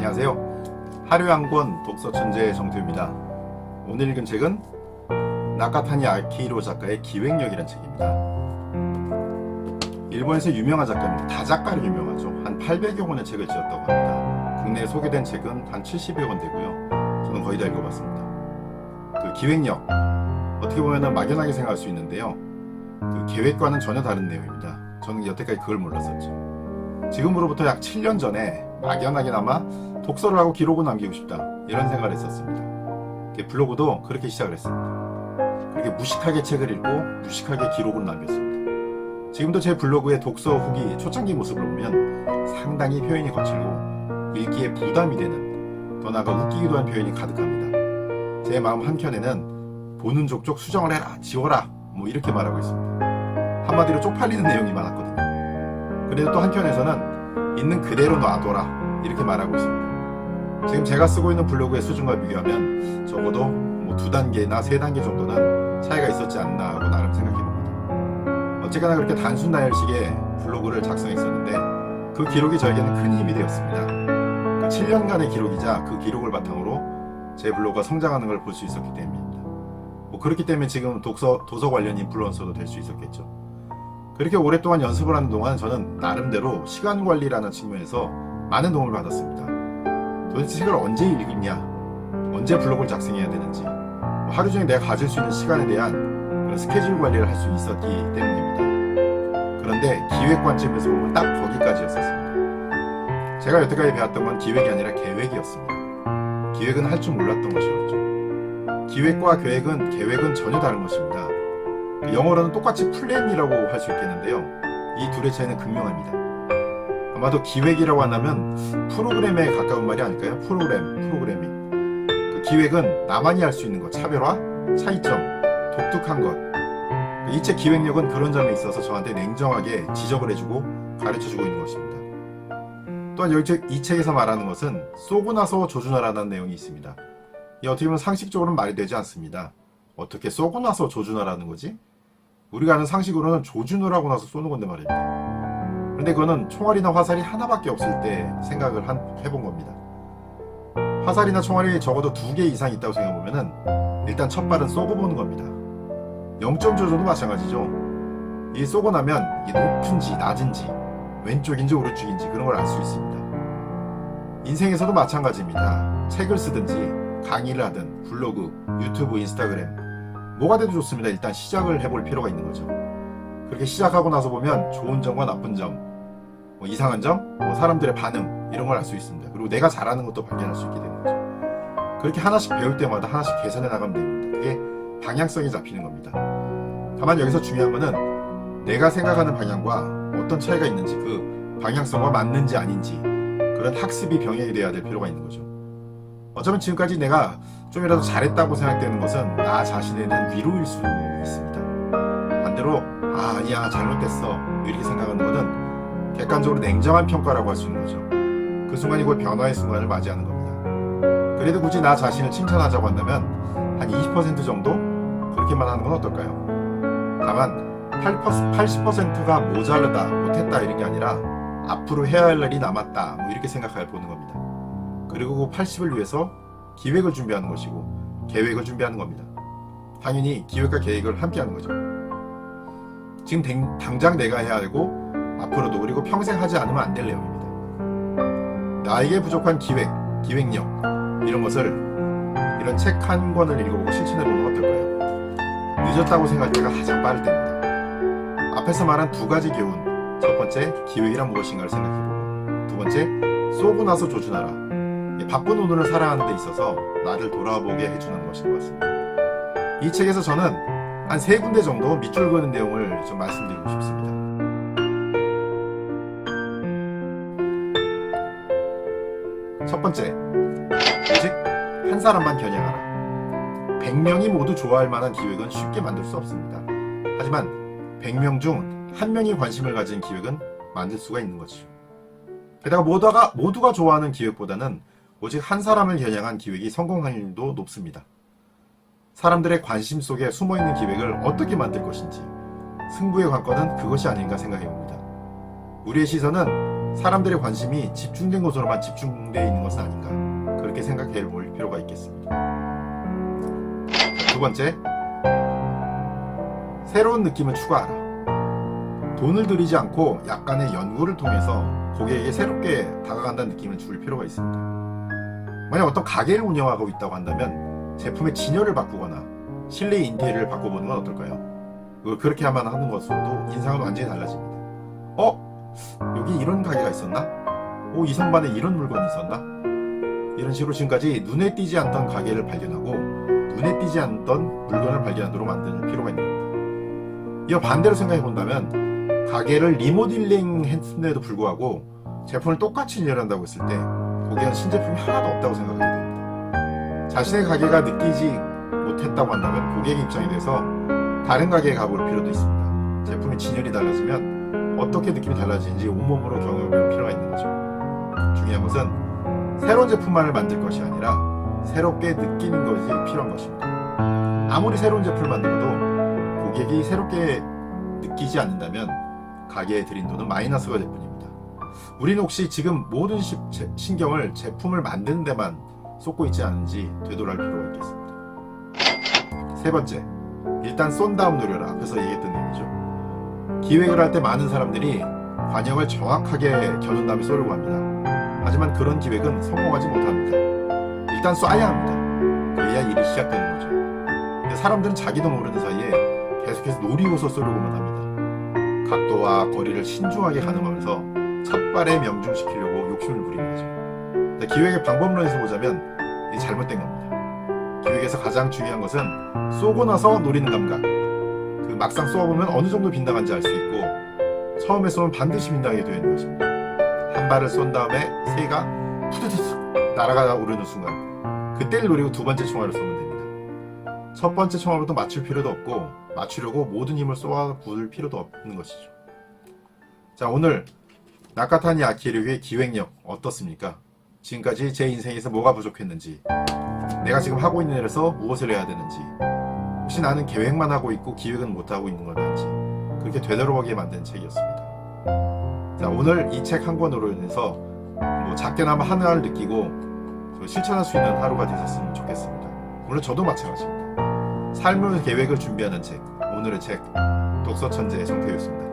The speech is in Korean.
안녕하세요. 하루에 한 권 독서 천재 정태우입니다. 오늘 읽은 책은 나카타니 아키히로 작가의 기획력이라는 책입니다. 일본에서 유명한 작가입니다. 다작가로 유명하죠. 한 800여 권의 책을 지었다고 합니다. 국내에 소개된 책은 한 70여 권 되고요. 저는 거의 다 읽어봤습니다. 그 기획력, 어떻게 보면 막연하게 생각할 수 있는데요. 그 계획과는 전혀 다른 내용입니다. 저는 여태까지 그걸 몰랐었죠. 지금으로부터 약 7년 전에 막연하게나마 독서를 하고 기록을 남기고 싶다, 이런 생각을 했었습니다. 블로그도 그렇게 시작을 했습니다. 그렇게 무식하게 책을 읽고 무식하게 기록을 남겼습니다. 지금도 제 블로그의 독서 후기 초창기 모습을 보면 상당히 표현이 거칠고 읽기에 부담이 되는, 더 나아가 웃기기도 한 표현이 가득합니다. 제 마음 한켠에는 보는 족족 수정을 해라, 지워라, 뭐 이렇게 말하고 있습니다. 한마디로 쪽팔리는 내용이 많았거든요. 그래도 또 한켠에서는 있는 그대로 놔둬라, 이렇게 말하고 있습니다. 지금 제가 쓰고 있는 블로그의 수준과 비교하면 적어도 뭐 2단계나 3단계 정도는 차이가 있었지 않나 하고 나름 생각해봅니다. 어쨌거나 그렇게 단순 나열식의 블로그를 작성했었는데 그 기록이 저에게는 큰 힘이 되었습니다. 그 7년간의 기록이자 그 기록을 바탕으로 제 블로그가 성장하는 걸 볼 수 있었기 때문입니다. 뭐 그렇기 때문에 지금 도서 관련 인플루언서도 될 수 있었겠죠. 그렇게 오랫동안 연습을 하는 동안 저는 나름대로 시간 관리라는 측면에서 많은 도움을 받았습니다. 도대체 책을 언제 읽냐, 언제 블로그를 작성해야 되는지, 하루 종일 내가 가질 수 있는 시간에 대한 그런 스케줄 관리를 할 수 있었기 때문입니다. 그런데 기획 관점에서 보면 딱 거기까지였었습니다. 제가 여태까지 배웠던 건 기획이 아니라 계획이었습니다. 기획은 할 줄 몰랐던 것이었죠. 기획과 계획은 전혀 다른 것입니다. 영어로는 똑같이 플랜이라고 할 수 있겠는데요. 이 둘의 차이는 극명합니다. 아마도 기획이라고 한다면 프로그램에 가까운 말이 아닐까요? 프로그래밍. 그 기획은 나만이 할 수 있는 것, 차별화, 차이점, 독특한 것. 이 책 기획력은 그런 점에 있어서 저한테 냉정하게 지적을 해주고 가르쳐주고 있는 것입니다. 또한 이 책에서 말하는 것은 쏘고 나서 조준하라는 내용이 있습니다. 이 어떻게 보면 상식적으로는 말이 되지 않습니다. 어떻게 쏘고 나서 조준하라는 거지? 우리가 아는 상식으로는 조준을 하고 나서 쏘는 건데 말입니다. 그런데 그거는 총알이나 화살이 하나밖에 없을 때 생각을 해본 겁니다. 화살이나 총알이 적어도 2개 이상 있다고 생각해보면은 일단 첫 발은 쏘고 보는 겁니다. 0점 조준도 마찬가지죠. 이 쏘고 나면 이게 높은지 낮은지 왼쪽인지 오른쪽인지 그런 걸 알 수 있습니다. 인생에서도 마찬가지입니다. 책을 쓰든지 강의를 하든 블로그, 유튜브, 인스타그램 뭐가 돼도 좋습니다. 일단 시작을 해볼 필요가 있는 거죠. 그렇게 시작하고 나서 보면 좋은 점과 나쁜 점, 뭐 이상한 점, 뭐 사람들의 반응 이런 걸 알 수 있습니다. 그리고 내가 잘하는 것도 발견할 수 있게 되는 거죠. 그렇게 하나씩 배울 때마다 하나씩 개선해 나가면 됩니다. 그게 방향성이 잡히는 겁니다. 다만 여기서 중요한 거는 내가 생각하는 방향과 어떤 차이가 있는지, 그 방향성과 맞는지 아닌지 그런 학습이 병행이 돼야 될 필요가 있는 거죠. 어쩌면 지금까지 내가 좀이라도 잘했다고 생각되는 것은 나 자신에 대한 위로일 수 있습니다. 반대로 아니야 잘못됐어 이렇게 생각하는 것은 객관적으로 냉정한 평가라고 할 수 있는 거죠. 그 순간이 곧 변화의 순간을 맞이하는 겁니다. 그래도 굳이 나 자신을 칭찬하자고 한다면 한 20% 정도 그렇게만 하는 건 어떨까요? 다만 80%가 모자르다, 못했다 이런 게 아니라 앞으로 해야 할 일이 남았다, 뭐 이렇게 생각해 보는 겁니다. 그리고 그 80을 위해서 기획을 준비하는 것이고 계획을 준비하는 겁니다. 당연히 기획과 계획을 함께 하는 거죠. 지금 당장 내가 해야 하고 앞으로도, 그리고 평생 하지 않으면 안 될 내용입니다. 나에게 부족한 기획력 이런 것을, 이런 책 한 권을 읽어보고 실천해 보는 건 어떨까요? 늦었다고 생각할 때가 가장 빠를 때입니다. 앞에서 말한 2가지 교훈, 첫 번째 기획이란 무엇인가를 생각해보고, 두 번째 쏘고 나서 조준하라. 바쁜 오늘을 살아가는 데 있어서 나를 돌아보게 해주는 것인 것 같습니다. 이 책에서 저는 한 3군데 정도 밑줄 그는 내용을 좀 말씀드리고 싶습니다. 첫 번째, 오직 한 사람만 겨냥하라. 100명이 모두 좋아할 만한 기획은 쉽게 만들 수 없습니다. 하지만 100명 중 1명이 관심을 가진 기획은 만들 수가 있는 것이죠. 게다가 모두가 좋아하는 기획보다는 오직 한 사람을 겨냥한 기획이 성공 확률도 높습니다. 사람들의 관심 속에 숨어있는 기획을 어떻게 만들 것인지, 승부의 관건은 그것이 아닌가 생각해봅니다. 우리의 시선은 사람들의 관심이 집중된 곳으로만 집중되어 있는 것은 아닌가, 그렇게 생각해 볼 필요가 있겠습니다. 두 번째, 새로운 느낌을 추구하라. 돈을 들이지 않고 약간의 연구를 통해서 고객에게 새롭게 다가간다는 느낌을 줄 필요가 있습니다. 만약 어떤 가게를 운영하고 있다고 한다면 제품의 진열을 바꾸거나 실내 인테리어를 바꿔보는 건 어떨까요? 그렇게 하면 하는 것으로도 인상은 완전히 달라집니다. 여기 이런 가게가 있었나? 이 선반에 이런 물건이 있었나? 이런 식으로 지금까지 눈에 띄지 않던 가게를 발견하고 눈에 띄지 않던 물건을 발견하도록 만드는 필요가 있는 겁니다. 이어 반대로 생각해 본다면 가게를 리모델링 했음에도 불구하고 제품을 똑같이 진열한다고 했을 때 고객은 신제품이 하나도 없다고 생각하게 됩니다. 자신의 가게가 느끼지 못했다고 한다면 고객의 입장에 대해서 다른 가게에 가볼 필요도 있습니다. 제품의 진열이 달라지면 어떻게 느낌이 달라지는지 온몸으로 경험해볼 필요가 있는 거죠. 중요한 것은 새로운 제품만을 만들 것이 아니라 새롭게 느끼는 것이 필요한 것입니다. 아무리 새로운 제품을 만들어도 고객이 새롭게 느끼지 않는다면 가게에 들인 돈은 마이너스가 될 뿐입니다. 우리는 혹시 지금 모든 신경을 제품을 만드는 데만 쏟고 있지 않은지 되돌아볼 필요가 있겠습니다. 세 번째, 일단 쏜 다음 노려라. 앞에서 얘기했던 내용이죠. 기획을 할 때 많은 사람들이 관역을 정확하게 겨눈 다음에 쏘려고 합니다. 하지만 그런 기획은 성공하지 못합니다. 일단 쏴야 합니다. 그래야 일이 시작되는 거죠. 근데 사람들은 자기도 모르는 사이에 계속해서 노리고서 쏘려고만 합니다. 각도와 거리를 신중하게 가늠하면서 첫 발에 명중시키려고 욕심을 부리는 거죠. 근데 기획의 방법론에서 보자면 이게 잘못된 겁니다. 기획에서 가장 중요한 것은 쏘고 나서 노리는 감각. 막상 쏘아보면 어느 정도 빗나간지 알 수 있고 처음에 쏘면 반드시 빗나가게 되어 있는 것입니다. 한 발을 쏜 다음에 새가 푸드득 날아가 오르는 순간 그때를 노리고 두 번째 총알을 쏘면 됩니다. 첫 번째 총알부터 맞출 필요도 없고 맞추려고 모든 힘을 쏘아 부을 필요도 없는 것이죠. 자, 오늘 나카타니 아키르의 기획력 어떻습니까? 지금까지 제 인생에서 뭐가 부족했는지, 내가 지금 하고 있는 일에서 무엇을 해야 되는지, 혹시 나는 계획만 하고 있고 기획은 못하고 있는 건지, 그렇게 되돌아보게 만든 책이었습니다. 자, 오늘 이 책 한 권으로 인해서 작게나마 하나를 느끼고 실천할 수 있는 하루가 되셨으면 좋겠습니다. 물론 저도 마찬가지입니다. 삶의 계획을 준비하는 책, 오늘의 책, 독서천재 정태우였습니다.